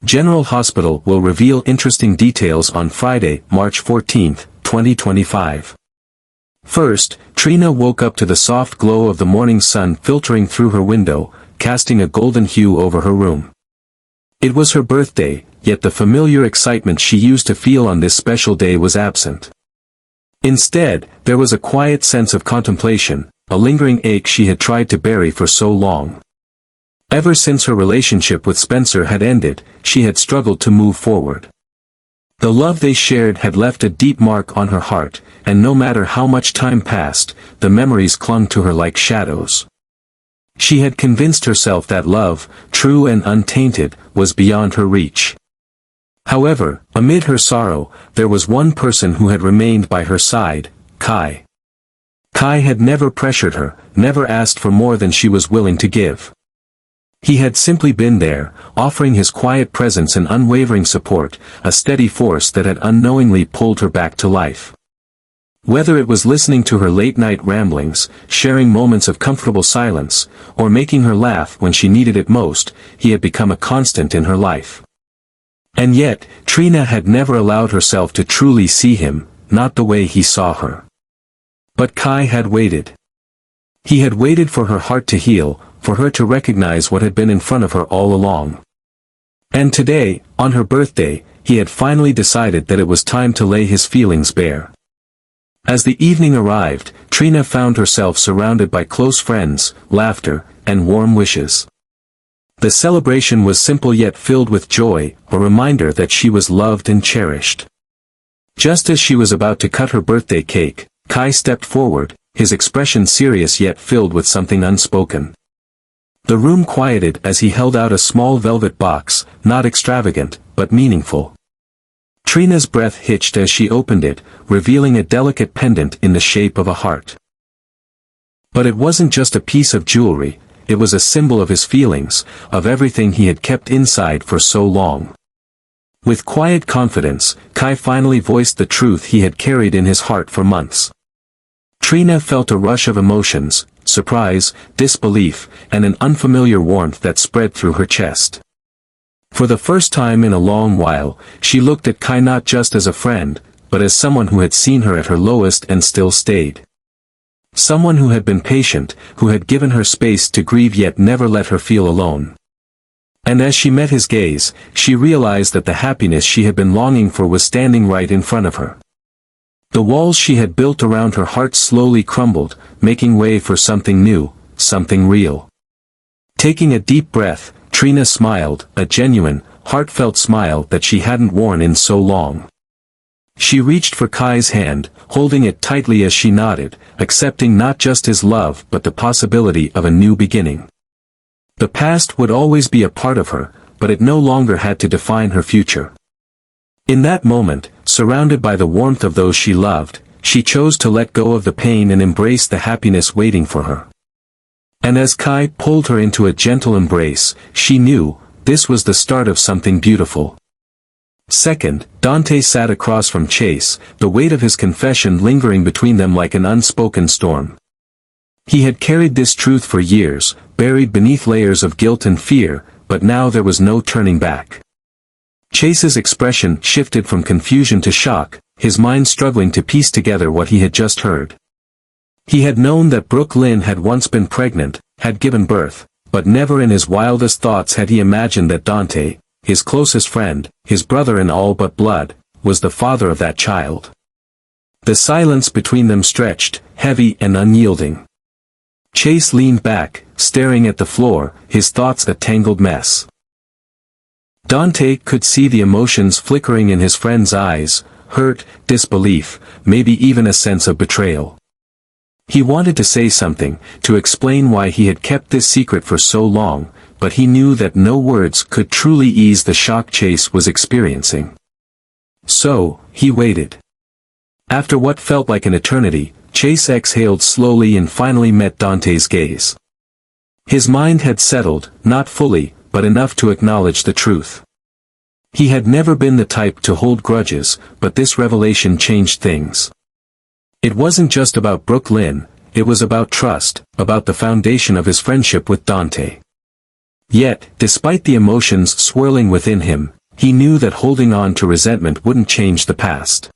General Hospital will reveal interesting details on Friday, March 14, 2025. First, Trina woke up to the soft glow of the morning sun filtering through her window, casting a golden hue over her room. It was her birthday, yet the familiar excitement she used to feel on this special day was absent. Instead, there was a quiet sense of contemplation, a lingering ache she had tried to bury for so long. Ever since her relationship with Spencer had ended, she had struggled to move forward. The love they shared had left a deep mark on her heart, and no matter how much time passed, the memories clung to her like shadows. She had convinced herself that love, true and untainted, was beyond her reach. However, amid her sorrow, there was one person who had remained by her side, Kai. Kai had never pressured her, never asked for more than she was willing to give. He had simply been there, offering his quiet presence and unwavering support, a steady force that had unknowingly pulled her back to life. Whether it was listening to her late-night ramblings, sharing moments of comfortable silence, or making her laugh when she needed it most, he had become a constant in her life. And yet, Trina had never allowed herself to truly see him, not the way he saw her. But Kai had waited. He had waited for her heart to heal, for her to recognize what had been in front of her all along. And today, on her birthday, he had finally decided that it was time to lay his feelings bare. As the evening arrived, Trina found herself surrounded by close friends, laughter, and warm wishes. The celebration was simple yet filled with joy, a reminder that she was loved and cherished. Just as she was about to cut her birthday cake, Kai stepped forward, his expression serious yet filled with something unspoken. The room quieted as he held out a small velvet box, not extravagant, but meaningful. Trina's breath hitched as she opened it, revealing a delicate pendant in the shape of a heart. But it wasn't just a piece of jewelry, it was a symbol of his feelings, of everything he had kept inside for so long. With quiet confidence, Kai finally voiced the truth he had carried in his heart for months. Trina felt a rush of emotions, surprise, disbelief, and an unfamiliar warmth that spread through her chest. For the first time in a long while, she looked at Kai not just as a friend, but as someone who had seen her at her lowest and still stayed. Someone who had been patient, who had given her space to grieve yet never let her feel alone. And as she met his gaze, she realized that the happiness she had been longing for was standing right in front of her. The walls she had built around her heart slowly crumbled, making way for something new, something real. Taking a deep breath, Trina smiled, a genuine, heartfelt smile that she hadn't worn in so long. She reached for Kai's hand, holding it tightly as she nodded, accepting not just his love but the possibility of a new beginning. The past would always be a part of her, but it no longer had to define her future. In that moment, surrounded by the warmth of those she loved, she chose to let go of the pain and embrace the happiness waiting for her. And as Kai pulled her into a gentle embrace, she knew, this was the start of something beautiful. Second, Dante sat across from Chase, the weight of his confession lingering between them like an unspoken storm. He had carried this truth for years, buried beneath layers of guilt and fear, but now there was no turning back. Chase's expression shifted from confusion to shock, his mind struggling to piece together what he had just heard. He had known that Brooke Lynn had once been pregnant, had given birth, but never in his wildest thoughts had he imagined that Dante, his closest friend, his brother in all but blood, was the father of that child. The silence between them stretched, heavy and unyielding. Chase leaned back, staring at the floor, his thoughts a tangled mess. Dante could see the emotions flickering in his friend's eyes, hurt, disbelief, maybe even a sense of betrayal. He wanted to say something, to explain why he had kept this secret for so long, but he knew that no words could truly ease the shock Chase was experiencing. So, he waited. After what felt like an eternity, Chase exhaled slowly and finally met Dante's gaze. His mind had settled, not fully, but enough to acknowledge the truth. He had never been the type to hold grudges, but this revelation changed things. It wasn't just about Brooke Lynn, it was about trust, about the foundation of his friendship with Dante. Yet, despite the emotions swirling within him, he knew that holding on to resentment wouldn't change the past.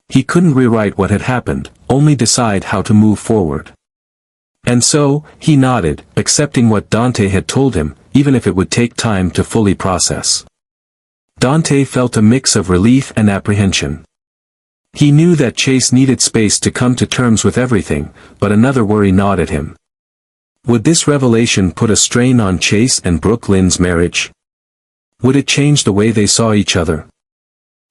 He couldn't rewrite what had happened, only decide how to move forward. And so, he nodded, accepting what Dante had told him, even if it would take time to fully process. Dante felt a mix of relief and apprehension. He knew that Chase needed space to come to terms with everything, but another worry gnawed at him. Would this revelation put a strain on Chase and Brooke Lynn's marriage? Would it change the way they saw each other?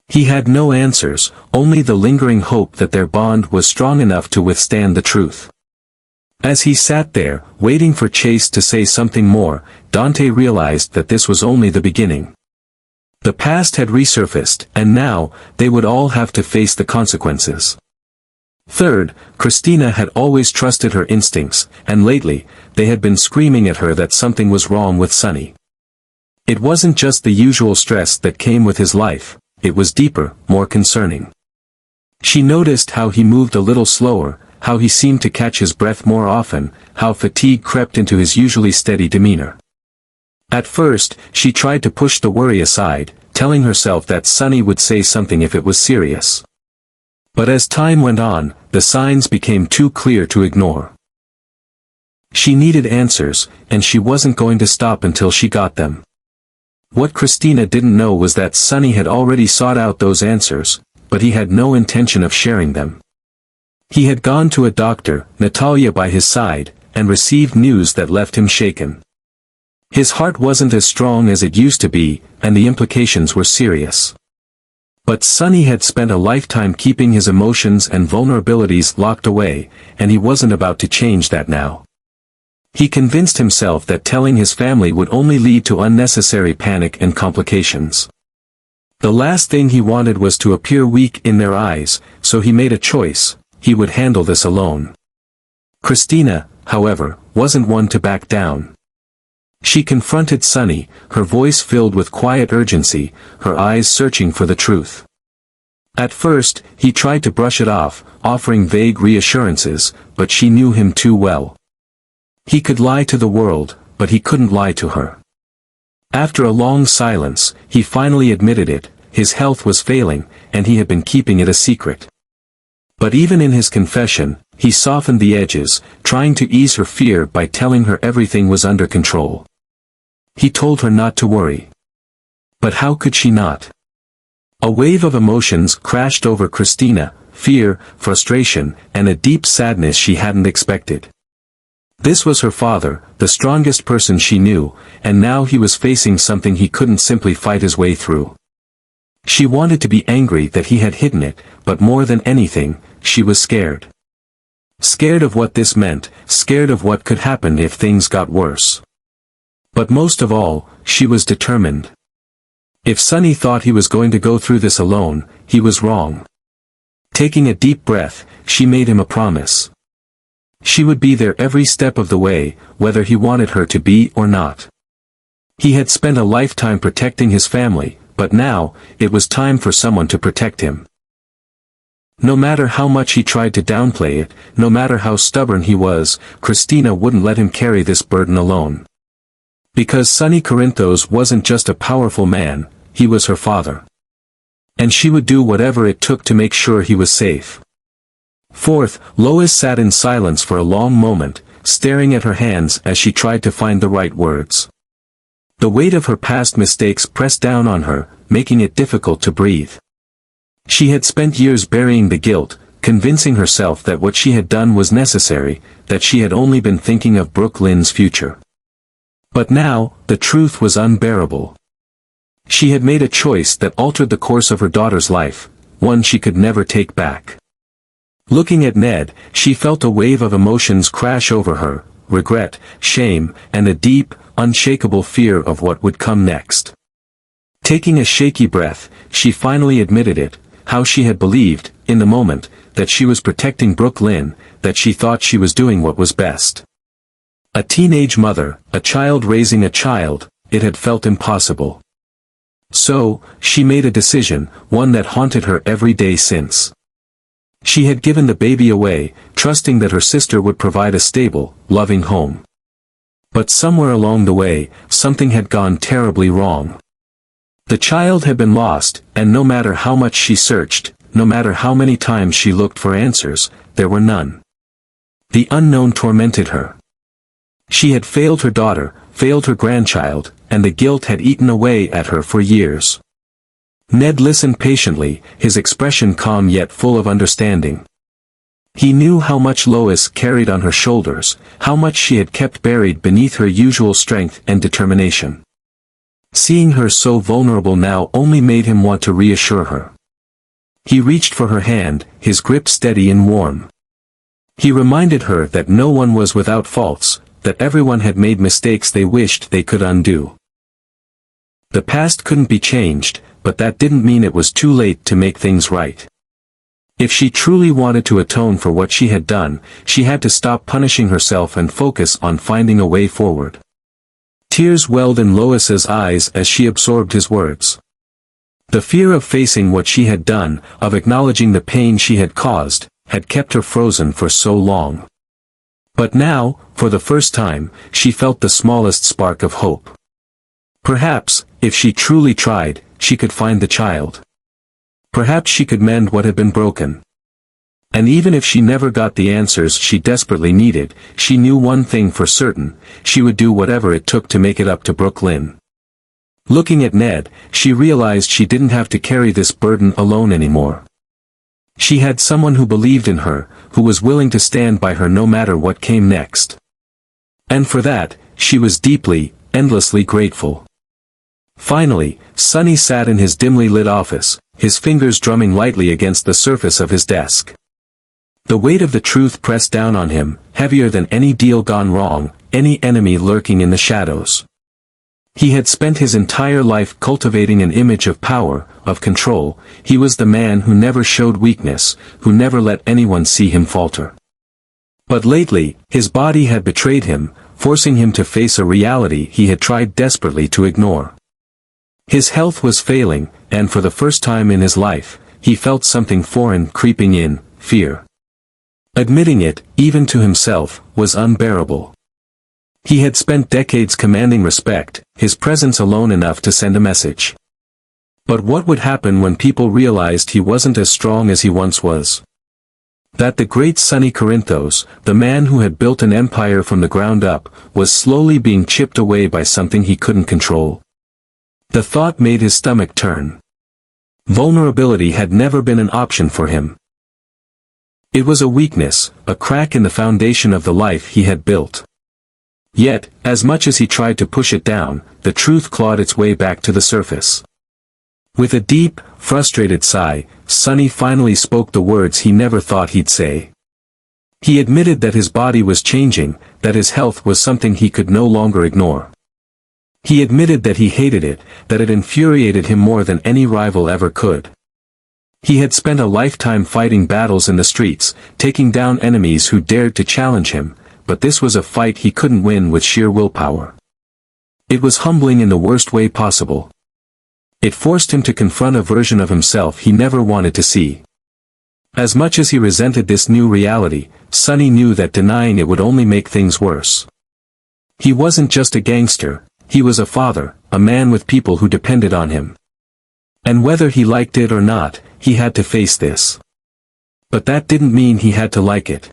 He had no answers, only the lingering hope that their bond was strong enough to withstand the truth. As he sat there, waiting for Chase to say something more, Dante realized that this was only the beginning. The past had resurfaced, and now, they would all have to face the consequences. Third, Christina had always trusted her instincts, and lately, they had been screaming at her that something was wrong with Sonny. It wasn't just the usual stress that came with his life, it was deeper, more concerning. She noticed how he moved a little slower, how he seemed to catch his breath more often, how fatigue crept into his usually steady demeanor. At first, she tried to push the worry aside, telling herself that Sonny would say something if it was serious. But as time went on, the signs became too clear to ignore. She needed answers, and she wasn't going to stop until she got them. What Christina didn't know was that Sonny had already sought out those answers, but he had no intention of sharing them. He had gone to a doctor, Natalia by his side, and received news that left him shaken. His heart wasn't as strong as it used to be, and the implications were serious. But Sonny had spent a lifetime keeping his emotions and vulnerabilities locked away, and he wasn't about to change that now. He convinced himself that telling his family would only lead to unnecessary panic and complications. The last thing he wanted was to appear weak in their eyes, so he made a choice: he would handle this alone. Christina, however, wasn't one to back down. She confronted Sonny, her voice filled with quiet urgency, her eyes searching for the truth. At first, he tried to brush it off, offering vague reassurances, but she knew him too well. He could lie to the world, but he couldn't lie to her. After a long silence, he finally admitted it: his health was failing, and he had been keeping it a secret. But even in his confession, he softened the edges, trying to ease her fear by telling her everything was under control. He told her not to worry. But how could she not? A wave of emotions crashed over Christina: fear, frustration, and a deep sadness she hadn't expected. This was her father, the strongest person she knew, and now he was facing something he couldn't simply fight his way through. She wanted to be angry that he had hidden it, but more than anything, she was scared. Scared of what this meant, scared of what could happen if things got worse. But most of all, she was determined. If Sonny thought he was going to go through this alone, he was wrong. Taking a deep breath, she made him a promise. She would be there every step of the way, whether he wanted her to be or not. He had spent a lifetime protecting his family, but now, it was time for someone to protect him. No matter how much he tried to downplay it, no matter how stubborn he was, Christina wouldn't let him carry this burden alone. Because Sonny Corinthos wasn't just a powerful man, he was her father. And she would do whatever it took to make sure he was safe. Fourth, Lois sat in silence for a long moment, staring at her hands as she tried to find the right words. The weight of her past mistakes pressed down on her, making it difficult to breathe. She had spent years burying the guilt, convincing herself that what she had done was necessary, that she had only been thinking of Brooke Lynn's future. But now, the truth was unbearable. She had made a choice that altered the course of her daughter's life, one she could never take back. Looking at Ned, she felt a wave of emotions crash over her: regret, shame, and a deep, unshakable fear of what would come next. Taking a shaky breath, she finally admitted it: how she had believed, in the moment, that she was protecting Brooke Lynn, that she thought she was doing what was best. A teenage mother, a child raising a child, it had felt impossible. So, she made a decision, one that haunted her every day since. She had given the baby away, trusting that her sister would provide a stable, loving home. But somewhere along the way, something had gone terribly wrong. The child had been lost, and no matter how much she searched, no matter how many times she looked for answers, there were none. The unknown tormented her. She had failed her daughter, failed her grandchild, and the guilt had eaten away at her for years. Ned listened patiently, his expression calm yet full of understanding. He knew how much Lois carried on her shoulders, how much she had kept buried beneath her usual strength and determination. Seeing her so vulnerable now only made him want to reassure her. He reached for her hand, his grip steady and warm. He reminded her that no one was without faults, that everyone had made mistakes they wished they could undo. The past couldn't be changed, but that didn't mean it was too late to make things right. If she truly wanted to atone for what she had done, she had to stop punishing herself and focus on finding a way forward. Tears welled in Lois's eyes as she absorbed his words. The fear of facing what she had done, of acknowledging the pain she had caused, had kept her frozen for so long. But now, for the first time, she felt the smallest spark of hope. Perhaps, if she truly tried, she could find the child. Perhaps she could mend what had been broken. And even if she never got the answers she desperately needed, she knew one thing for certain: she would do whatever it took to make it up to Brooklyn. Looking at Ned, she realized she didn't have to carry this burden alone anymore. She had someone who believed in her, who was willing to stand by her no matter what came next. And for that, she was deeply, endlessly grateful. Finally, Sonny sat in his dimly lit office, his fingers drumming lightly against the surface of his desk. The weight of the truth pressed down on him, heavier than any deal gone wrong, any enemy lurking in the shadows. He had spent his entire life cultivating an image of power, of control. He was the man who never showed weakness, who never let anyone see him falter. But lately, his body had betrayed him, forcing him to face a reality he had tried desperately to ignore. His health was failing, and for the first time in his life, he felt something foreign creeping in: fear. Admitting it, even to himself, was unbearable. He had spent decades commanding respect, his presence alone enough to send a message. But what would happen when people realized he wasn't as strong as he once was? That the great Sonny Corinthos, the man who had built an empire from the ground up, was slowly being chipped away by something he couldn't control. The thought made his stomach turn. Vulnerability had never been an option for him. It was a weakness, a crack in the foundation of the life he had built. Yet, as much as he tried to push it down, the truth clawed its way back to the surface. With a deep, frustrated sigh, Sonny finally spoke the words he never thought he'd say. He admitted that his body was changing, that his health was something he could no longer ignore. He admitted that he hated it, that it infuriated him more than any rival ever could. He had spent a lifetime fighting battles in the streets, taking down enemies who dared to challenge him, but this was a fight he couldn't win with sheer willpower. It was humbling in the worst way possible. It forced him to confront a version of himself he never wanted to see. As much as he resented this new reality, Sonny knew that denying it would only make things worse. He wasn't just a gangster, he was a father, a man with people who depended on him. And whether he liked it or not, he had to face this. But that didn't mean he had to like it.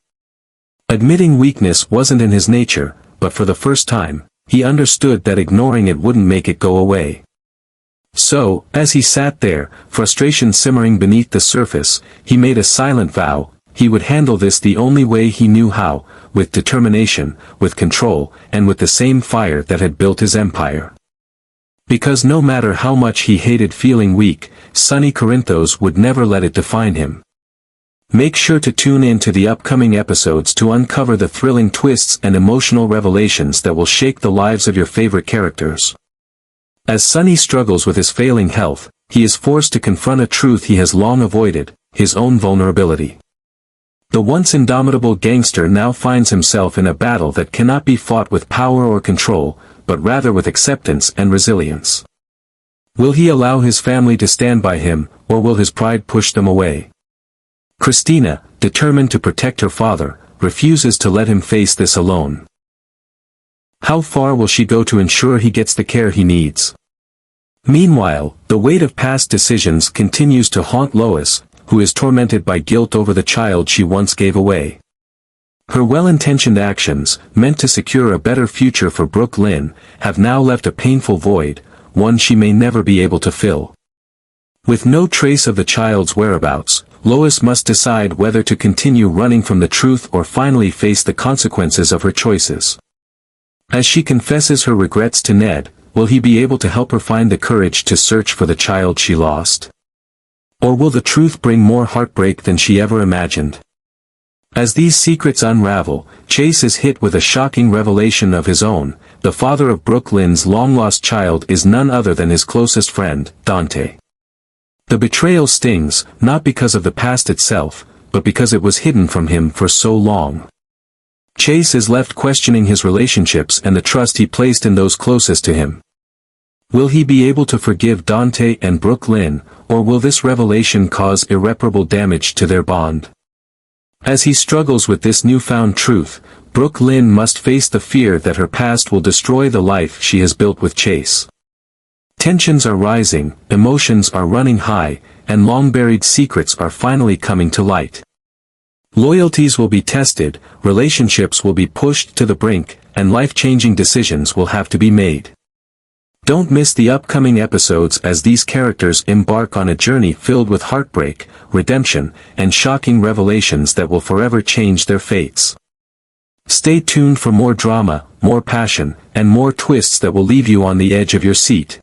Admitting weakness wasn't in his nature, but for the first time, he understood that ignoring it wouldn't make it go away. So, as he sat there, frustration simmering beneath the surface, he made a silent vow: he would handle this the only way he knew how, with determination, with control, and with the same fire that had built his empire. Because no matter how much he hated feeling weak, Sonny Corinthos would never let it define him. Make sure to tune in to the upcoming episodes to uncover the thrilling twists and emotional revelations that will shake the lives of your favorite characters. As Sonny struggles with his failing health, he is forced to confront a truth he has long avoided: his own vulnerability. The once indomitable gangster now finds himself in a battle that cannot be fought with power or control, but rather with acceptance and resilience. Will he allow his family to stand by him, or will his pride push them away? Christina, determined to protect her father, refuses to let him face this alone. How far will she go to ensure he gets the care he needs? Meanwhile, the weight of past decisions continues to haunt Lois, who is tormented by guilt over the child she once gave away. Her well-intentioned actions, meant to secure a better future for Brooke Lynn, have now left a painful void, one she may never be able to fill. With no trace of the child's whereabouts, Lois must decide whether to continue running from the truth or finally face the consequences of her choices. As she confesses her regrets to Ned, will he be able to help her find the courage to search for the child she lost? Or will the truth bring more heartbreak than she ever imagined? As these secrets unravel, Chase is hit with a shocking revelation of his own. The father of Brooke Lynn's long-lost child is none other than his closest friend, Dante. The betrayal stings, not because of the past itself, but because it was hidden from him for so long. Chase is left questioning his relationships and the trust he placed in those closest to him. Will he be able to forgive Dante and Brooke Lynn, or will this revelation cause irreparable damage to their bond? As he struggles with this newfound truth, Brooke Lynn must face the fear that her past will destroy the life she has built with Chase. Tensions are rising, emotions are running high, and long-buried secrets are finally coming to light. Loyalties will be tested, relationships will be pushed to the brink, and life-changing decisions will have to be made. Don't miss the upcoming episodes as these characters embark on a journey filled with heartbreak, redemption, and shocking revelations that will forever change their fates. Stay tuned for more drama, more passion, and more twists that will leave you on the edge of your seat.